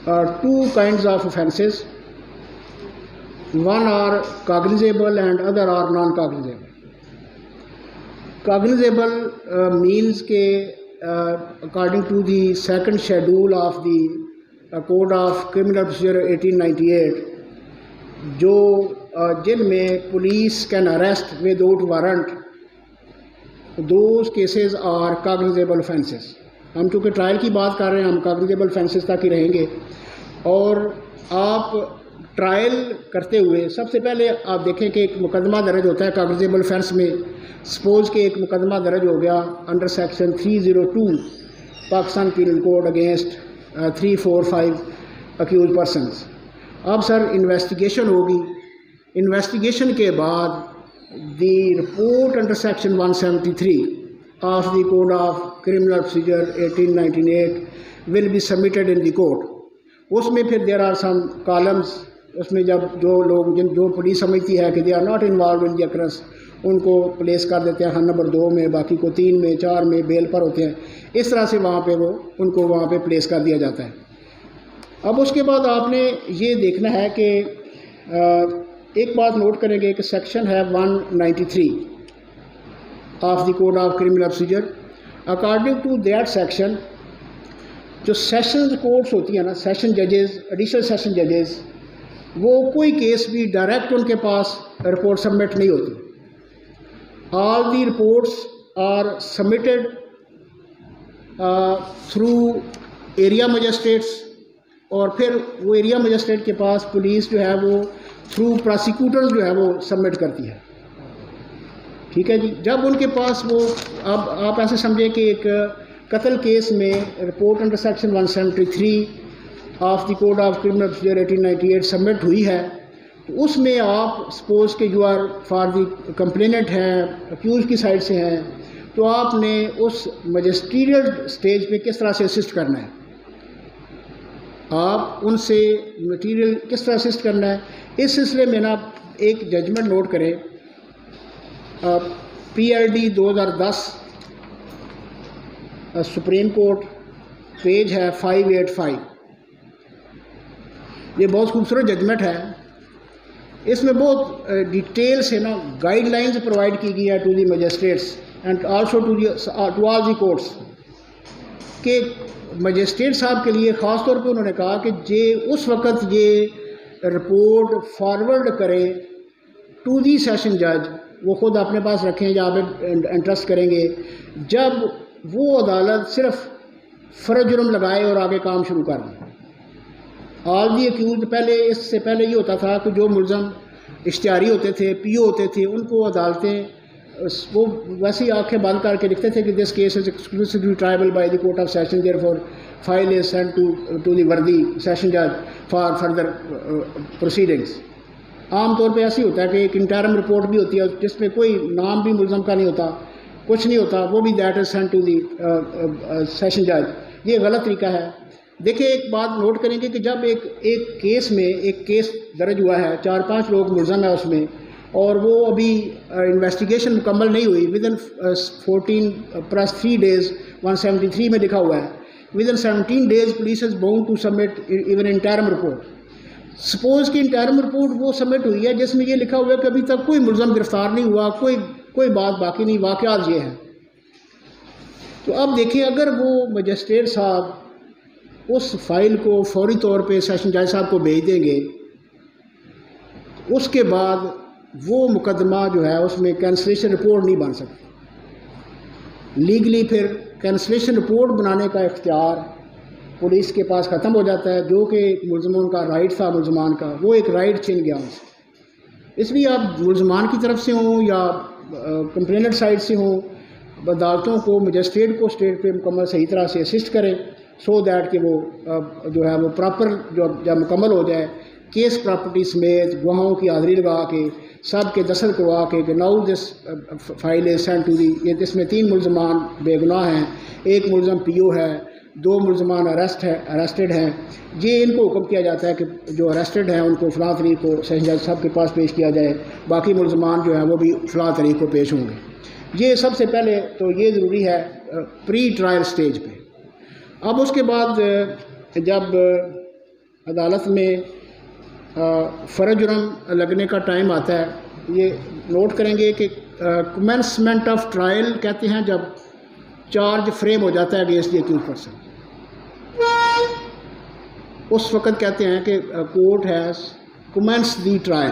two kinds of offences. One are cognizable and other are non-cognizable. Cognizable means that according to the second schedule of the Code of Criminal Procedure 1898, jin mein police can arrest without warrant, those cases are cognizable offences. ہم چونکہ trial کی بات کر رہے ہیں، ہم کاگنیزیبل offences تک ہی رہیں گے. اور آپ ٹرائل کرتے ہوئے سب سے پہلے آپ دیکھیں کہ ایک مقدمہ درج ہوتا ہے کاگنیزیبل offense میں. سپوز کہ ایک مقدمہ درج ہو گیا under section 302 Pakistan penal code against 345 accused persons. اب سر انویسٹیگیشن ہوگی. انویسٹیگیشن کے بعد the report under section 173 of the Code of Criminal Procedure 1898 will be submitted in the court. اس میں پھر there are some columns. اس میں جب جو لوگ جو پولیس سمجھتی ہے کہ they are not involved in the occurrence ان کو پلیس کر دیتے ہیں نمبر 2 میں، باقی کو 3 میں 4 میں بیل پر ہوتے ہیں. اس طرح سے وہاں پہ وہ ان کو وہاں پہ پلیس کر دیا جاتا ہے. اب اس کے بعد آپ نے یہ دیکھنا ہے کہ ایک بات نوٹ کریں گے کہ سیکشن ہے 193 of the Code of Criminal Procedure. According to that section, جو سیشنز کورٹس ہوتی ہیں نا، سیشن ججز، ایڈیشنل سیشن ججز، وہ کوئی کیس بھی ڈائریکٹ ان کے پاس رپورٹ سبمٹ نہیں ہوتی. All the reports are submitted through area magistrates, اور پھر وہ ایریا مجسٹریٹ کے پاس پولیس جو ہے وہ تھرو پراسیکیوٹرز جو ہے وہ سبمٹ کرتی ہے. ٹھیک ہے جی. جب ان کے پاس وہ اب آپ ایسے سمجھیں کہ ایک قتل کیس میں report under section 173 of the code of criminal procedure 1898 submit ہوئی ہے، تو اس میں آپ سپوز کہ you are for the complainant ہیں، اکیوز کی سائڈ سے ہیں، تو آپ نے اس مجسٹریل سٹیج پہ کس طرح سے اسسٹ کرنا ہے، آپ ان سے مٹیریل کس طرح اسسٹ کرنا ہے. اس سلسلے میں نا ایک ججمنٹ نوٹ کریں، PLD 2010 سپریم کورٹ، پیج ہے 585. یہ بہت خوبصورت ججمنٹ ہے. اس میں بہت ڈیٹیل سے نا گائیڈ لائنز پرووائڈ کی گئی ہے to the magistrates and also to all the courts, کہ مجسٹریٹ صاحب کے لیے خاص طور پہ انہوں نے کہا کہ اس وقت یہ رپورٹ فارورڈ کرے ٹو دی سیشن جج، وہ خود اپنے پاس رکھیں یا آپ انٹرسٹ کریں گے جب وہ عدالت صرف فرض جرم لگائے اور آگے کام شروع کر دیں. آل دی اکیوزڈ، پہلے اس سے پہلے یہ ہوتا تھا کہ جو ملزم اشتہاری ہوتے تھے، PO ہوتے تھے، ان کو عدالتیں وہ ویسے ہی آنکھیں بند کر کے لکھتے تھے کہ this case is exclusively triable by the court of session, therefore file is send to the worthy session جج فار فردر پروسیڈنگس. عام طور پہ ایسے ہوتا ہے کہ ایک انٹرم رپورٹ بھی ہوتی ہے جس میں کوئی نام بھی ملزم کا نہیں ہوتا، کچھ نہیں ہوتا، وہ بھی that is send to the session جج. یہ غلط طریقہ ہے. دیکھیں ایک بات نوٹ کریں گے کہ جب ایک کیس میں ایک کیس درج ہوا ہے، 4-5 لوگ ملزم ہیں اس میں، اور وہ ابھی انویسٹیگیشن مکمل نہیں ہوئی، ودن 14+3 days 173 میں لکھا ہوا ہے، within 17 days police is bound to submit even interim report. Suppose کہ انٹرم رپورٹ وہ سبمٹ ہوئی ہے جس میں یہ لکھا ہوا ہے کہ ابھی تک کوئی ملزم گرفتار نہیں ہوا، کوئی بات باقی نہیں، واقعات یہ ہیں. تو اب دیکھیں اگر وہ مجسٹریٹ صاحب اس فائل کو فوری طور پہ سیشن جج صاحب کو بھیج دیں گے، اس کے بعد وہ مقدمہ جو ہے اس میں کینسلیشن رپورٹ نہیں بن سکتی. لیگلی پھر کینسلیشن رپورٹ بنانے کا اختیار پولیس کے پاس ختم ہو جاتا ہے، جو کہ ملزمان کا رائٹ تھا، ملزمان کا وہ ایک رائٹ چھن گیا ان سے. اس لیے آپ ملزمان کی طرف سے ہوں یا کمپلیننٹ سائڈ سے ہوں، عدالتوں کو مجسٹریٹ کو اسٹیٹ پہ مکمل صحیح طرح سے اسسٹ کریں، سو دیٹ کہ وہ جو ہے وہ پراپر جب مکمل ہو جائے، کیس پراپرٹی سمیت گواہوں کی حاضری لگا کے سب کے دستخط کروا کے کہ now this file is send to the. اس میں 3 ملزمان بے گناہ ہیں، 1 ملزم PO ہے، 2 ملزمان ارسٹڈ ہیں. یہ ان کو حکم کیا جاتا ہے کہ جو ارسٹڈ ہیں ان کو فلاں تاریخ کو سیشن جج صاحب کے پاس پیش کیا جائے، باقی ملزمان جو ہیں وہ بھی فلاں تاریخ کو پیش ہوں گے. یہ سب سے پہلے تو یہ ضروری ہے پری ٹرائل سٹیج پہ. اب اس کے بعد جب عدالت میں فرض جرم لگنے کا ٹائم آتا ہے. یہ نوٹ کریں گے کہ کمنسمنٹ آف ٹرائل کہتے ہیں جب چارج فریم ہو جاتا ہے اگینسٹ دی اکیوزڈ پرسن. اس وقت کہتے ہیں کہ court has commence the trial.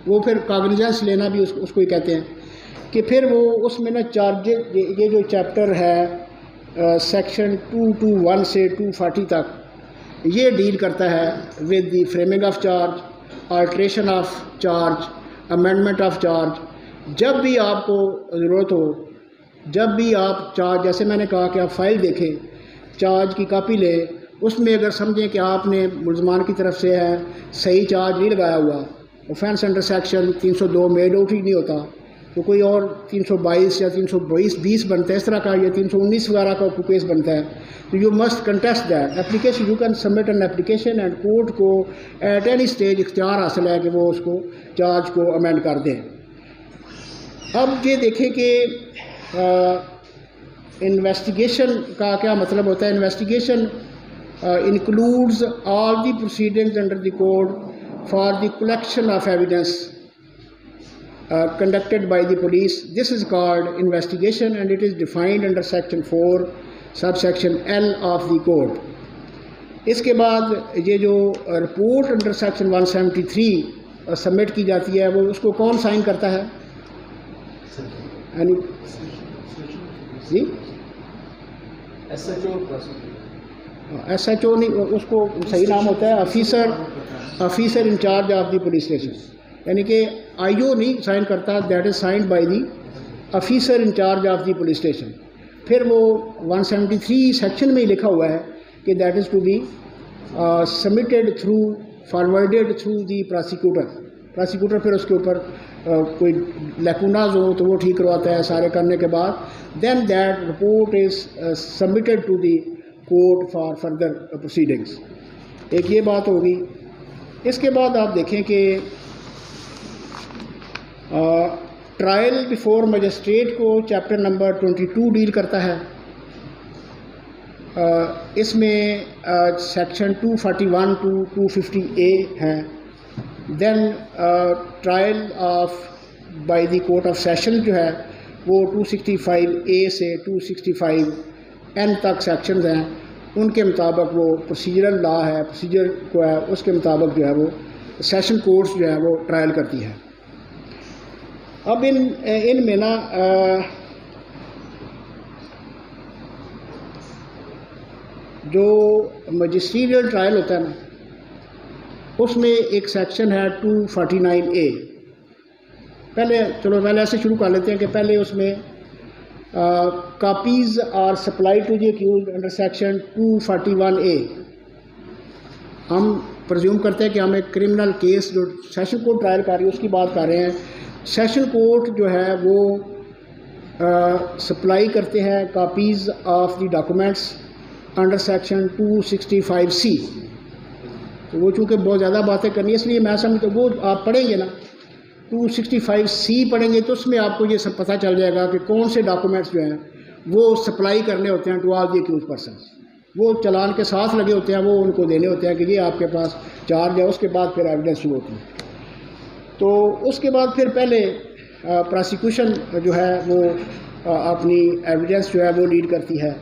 وہ پھر کاگنیزنس لینا بھی اس کو ہی کہتے ہیں کہ پھر وہ اس میں نا چارج یہ جو چیپٹر ہے سیکشن 221 سے 240 تک یہ ڈیل کرتا ہے with the framing of charge, alteration of charge, amendment of charge. جب بھی آپ کو ضرورت ہو, جب بھی آپ چارج, جیسے میں نے کہا کہ آپ فائل دیکھیں, چارج کی کاپی لیں, اس میں اگر سمجھیں کہ آپ نے ملزمان کی طرف سے ہے صحیح چارج نہیں لگایا ہوا, offence under section 302 made out ہی نہیں ہوتا, تو کوئی اور 322 یا 320 بنتا ہے اس طرح کا, یا 319 وغیرہ کا کیس بنتا ہے, تو you must contest that application. You can submit an application and court کو ایٹ اینی اسٹیج اختیار حاصل ہے کہ وہ اس کو چارج کو امینڈ کر دیں. اب یہ دیکھیں کہ انویسٹیگیشن کا کیا مطلب ہوتا ہے. Investigation includes all the proceedings under the code for the collection of evidence conducted by the police. This is called investigation and it is defined under section 4 subsection L of the code. اس کے بعد یہ جو report under section 173 submit کی جاتی ہے وہ اس کو کون سائن کرتا ہے؟ جی ایس ایچ او نہیں, اس کو صحیح نام ہوتا ہے officer in-charge of the police station, یعنی کہ آئی او نہیں سائن کرتا, that is signed by the officer in-charge of the police station. پھر وہ 173 سیکشن میں ہی لکھا ہوا ہے کہ that is to be submitted through forwarded through the prosecutor پھر اس کے اوپر کوئی لیکوناز ہو تو وہ ٹھیک کرواتا ہے. سارے کرنے کے بعد then that report is submitted to the court for further proceedings. ایک یہ بات ہوگی. اس کے بعد آپ دیکھیں کہ ٹرائل بیفور مجسٹریٹ کو چیپٹر نمبر 22 ڈیل کرتا ہے. اس میں سیکشن 241 to 250A ہیں. Then trial of by the court of session جو ہے وہ 265A سے 265N تک سیکشنز ہیں. ان کے مطابق وہ پروسیجرل لا ہے, پروسیجر کو ہے اس کے مطابق جو ہے وہ سیشن کورٹس جو ہے وہ ٹرائل کرتی ہے. اب ان میں نا جو مجسٹریل ٹرائل ہوتا ہے نا اس میں ایک سیکشن ہے 249A. پہلے ایسے شروع کر لیتے ہیں کہ پہلے اس میں copies are supply to the accused under section 241A. ہم پرزیوم کرتے ہیں کہ ہم ایک کرمنل کیس جو سیشن کورٹ ٹرائل کر رہی ہے اس کی بات کر رہے ہیں. سیشن کورٹ جو ہے وہ سپلائی کرتے ہیں copies of the documents under section 265C. تو وہ چونکہ بہت زیادہ باتیں کرنی ہے اس لیے میں سمجھتا ہوں وہ آپ پڑھیں گے نا 265C پڑھیں گے تو اس میں آپ کو یہ سب پتہ چل جائے گا کہ کون سے ڈاکومنٹس جو ہیں وہ سپلائی کرنے ہوتے ہیں to all the accused persons. وہ چلان کے ساتھ لگے ہوتے ہیں, وہ ان کو دینے ہوتے ہیں کہ یہ آپ کے پاس چارج ہے. اس کے بعد پھر ایویڈنس شروع ہوتی ہے. تو اس کے بعد پھر پہلے پراسیکیوشن جو ہے وہ اپنی ایویڈنس جو ہے وہ لیڈ کرتی ہے.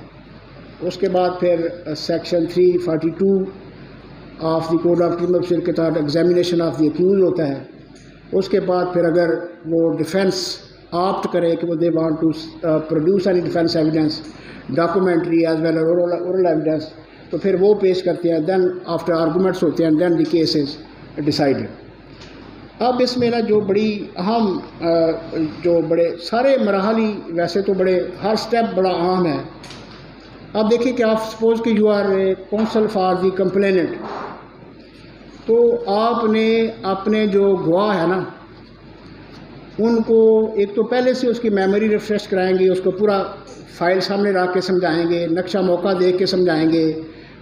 اس کے بعد پھر section 342 of the code of criminal procedure کے تحت ایگزامینیشن آف دی اکیوز ہوتا ہے. اس کے بعد پھر اگر وہ ڈیفینس آپٹ کرے کہ وہ they want to produce any defence evidence documentary as well oral evidence تو پھر وہ پیش کرتے ہیں. دین آفٹر آرگومنٹس ہوتے ہیں دین دی کیس از ڈیسائیڈڈ. اب اس میں نا جو بڑی اہم جو بڑے سارے مراحل ہی ویسے تو بڑے ہر سٹیپ بڑا اہم ہے. اب دیکھیں کہ آپ سپوز کہ you are a counsel for the complainant, تو آپ نے اپنے جو گواہ ہے نا ان کو ایک تو پہلے سے اس کی میموری ریفریش کرائیں گے, اس کو پورا فائل سامنے رکھ کے سمجھائیں گے, نقشہ موقع دیکھ کے سمجھائیں گے,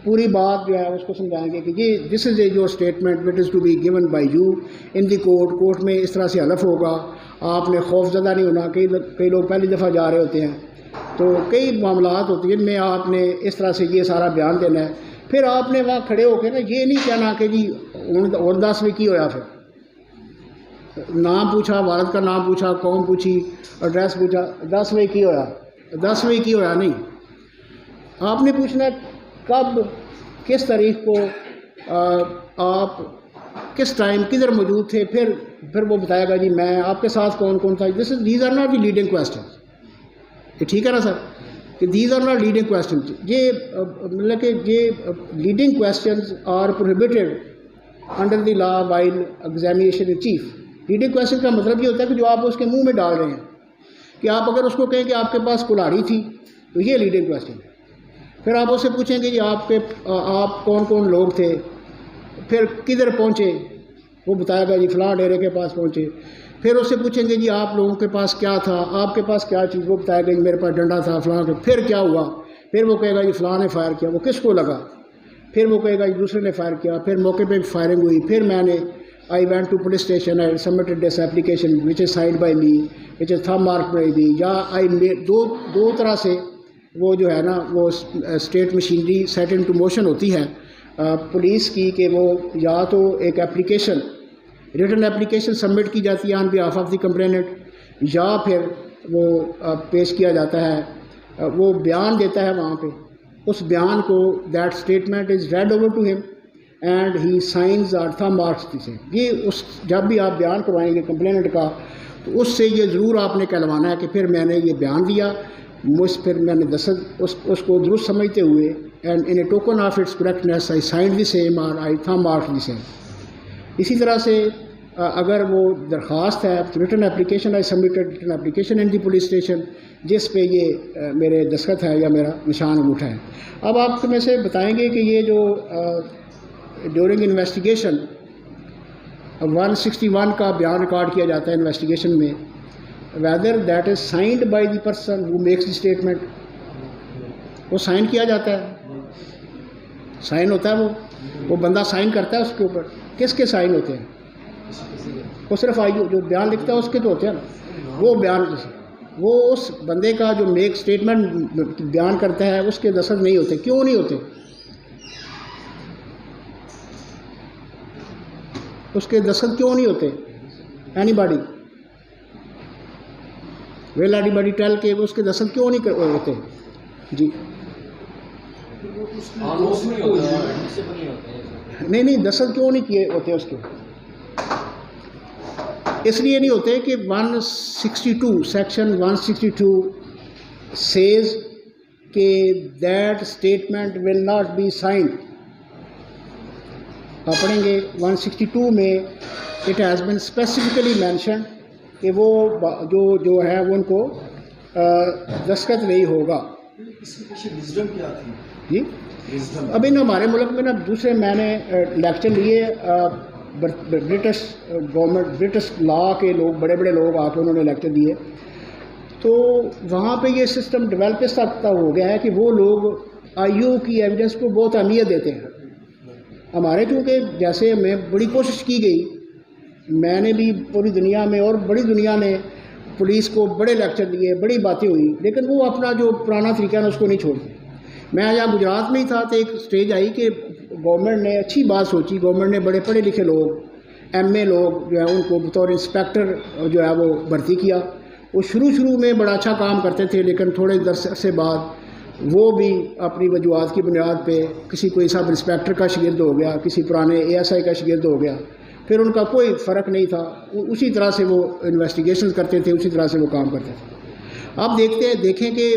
پوری بات جو ہے اس کو سمجھائیں گے کہ یہ this is a your statement what is to be given by you in the court میں اس طرح سے حلف ہوگا. آپ نے خوف زدہ نہیں ہونا. کئی لوگ پہلی دفعہ جا رہے ہوتے ہیں تو کئی معاملات ہوتے ہیں جن میں آپ نے اس طرح سے یہ سارا بیان دینا ہے پھر آپ نے وہاں کھڑے ہو کے نا یہ نہیں کہنا کہ جی اور 10ویں کی ہویا، پھر نام پوچھا، والد کا نام پوچھا، قوم پوچھی، ایڈریس پوچھا، 10ویں کی ہویا، 10ویں کی ہویا نہیں. آپ نے پوچھنا کب، کس تاریخ کو، آپ کس ٹائم کدھر موجود تھے. پھر وہ بتائے گا جی میں آپ کے ساتھ کون کون تھا. These are not the leading question. یہ ٹھیک ہے نا سر کہ these are not leading question. یہ مطلب کہ یہ leading questions are prohibited under the law while examination in chief. Leading question کا مطلب یہ ہوتا ہے کہ جو آپ اس کے منہ میں ڈال رہے ہیں، کہ آپ اگر اس کو کہیں کہ آپ کے پاس کلاڑی تھی تو یہ لیڈنگ کویسچن ہے. پھر آپ اس سے پوچھیں گے جی آپ کون کون لوگ تھے، پھر کدھر پہنچے، وہ بتائے گا جی فلاں ڈیرے کے پاس پہنچے. پھر اس سے پوچھیں گے جی آپ لوگوں کے پاس کیا تھا، آپ کے پاس کیا چیز، وہ بتائے گا جی میرے پاس ڈنڈا تھا فلاں کے. پھر کیا ہوا، پھر وہ کہے گا جی فلاں نے فائر کیا، وہ کس کو لگا. پھر وہ کہے گا جی دوسرے نے فائر کیا، پھر موقع پہ فائرنگ ہوئی. پھر میں نے I went to police station, I submitted this application which is signed by me, which is thumb marked by me. یا I made دو طرح سے وہ جو ہے نا وہ state machinery set in to motion ہوتی ہے پولیس کی، کہ وہ یا تو ایک اپلیکیشن، ریٹن اپلیکیشن سبمٹ کی جاتی ہے آن بیہاف آف دی کمپلیننٹ، یا پھر وہ پیش کیا جاتا ہے، وہ بیان دیتا ہے وہاں پہ. اس بیان کو that statement is read over to him and he signs or thumb marks سے. یہ جب بھی آپ بیان کروائیں گے کمپلیننٹ کا تو اس سے یہ ضرور آپ نے کہلوانا ہے کہ پھر میں نے یہ بیان دیا، پھر میں نے اس کو درست سمجھتے ہوئے and in a token of its correctness I signed the same اور آئی تھم مارکس دی سیم. اسی طرح سے اگر وہ درخواست ہے ریٹن اپلیکیشن آئی سبمٹڈ ریٹن اپلیکیشن ان دی پولیس اسٹیشن جس پہ یہ میرے دستخط ہے یا میرا نشان انگوٹھا ہے. اب آپ میں سے بتائیں گے کہ یہ جو ڈیورنگ انویسٹیگیشن 161 کا بیان ریکارڈ کیا جاتا ہے انویسٹیگیشن میں، whether that is signed by the person who makes the statement. وہ سائن کیا جاتا ہے، سائن ہوتا ہے، وہ بندہ سائن کرتا ہے اس کے اوپر. کس کے سائن ہوتے ہیں؟ وہ صرف جو بیان لکھتا ہے اس کے تو ہوتے ہیں نا. وہ بیان وہ اس بندے کا جو میک اسٹیٹمنٹ بیان کرتا ہے اس کے دستخط نہیں ہوتے. کیوں نہیں ہوتے؟ اس کے دستخط کیوں نہیں ہوتے؟ Anybody well anybody tell کے اس کے دستخط کیوں نہیں ہوتے؟ جی نہیں دستخط کیوں نہیں کیے ہوتے اس کے؟ اس لیے نہیں ہوتے کہ 162 سیکشن 162 سیز کہ that statement will not be signed. آپ پڑھیں گے 162 میں it has been specifically mention کہ وہ جو ہے وہ ان کو دستخط نہیں ہوگا. جی اب ان ہمارے ملک میں نا دوسرے میں نے لیکچر لیے برٹش گورنمنٹ برٹش لا کے لوگ بڑے بڑے لوگ آ کے انہوں نے لیکچر دیے، تو وہاں پہ یہ سسٹم ڈیولپ اس تک ہو گیا ہے کہ وہ لوگ آئی او کی ایویڈنس کو بہت اہمیت دیتے ہیں. ہمارے چونکہ جیسے میں بڑی کوشش کی گئی، میں نے بھی پوری دنیا میں اور بڑی دنیا نے پولیس کو بڑے لیکچر دیے، بڑی باتیں ہوئی، لیکن وہ اپنا جو پرانا طریقہ ہے اس کو نہیں چھوڑتے. میں یہاں گجرات میں ہی تھا تو ایک سٹیج آئی کہ گورنمنٹ نے اچھی بات سوچی، گورنمنٹ نے بڑے پڑھے لکھے لوگ ایم اے لوگ جو ہے ان کو بطور انسپیکٹر جو ہے وہ بھرتی کیا. وہ شروع میں بڑا اچھا کام کرتے تھے، لیکن تھوڑے عرصے بعد وہ بھی اپنی وجوہات کی بنیاد پہ کسی کوئی سب انسپیکٹر کا شاگرد ہو گیا، کسی پرانے اے ایس آئی کا شاگرد ہو گیا. پھر ان کا کوئی فرق نہیں تھا، اسی طرح سے وہ انویسٹیگیشن کرتے تھے، اسی طرح سے وہ کام کرتے تھے. آپ دیکھیں کہ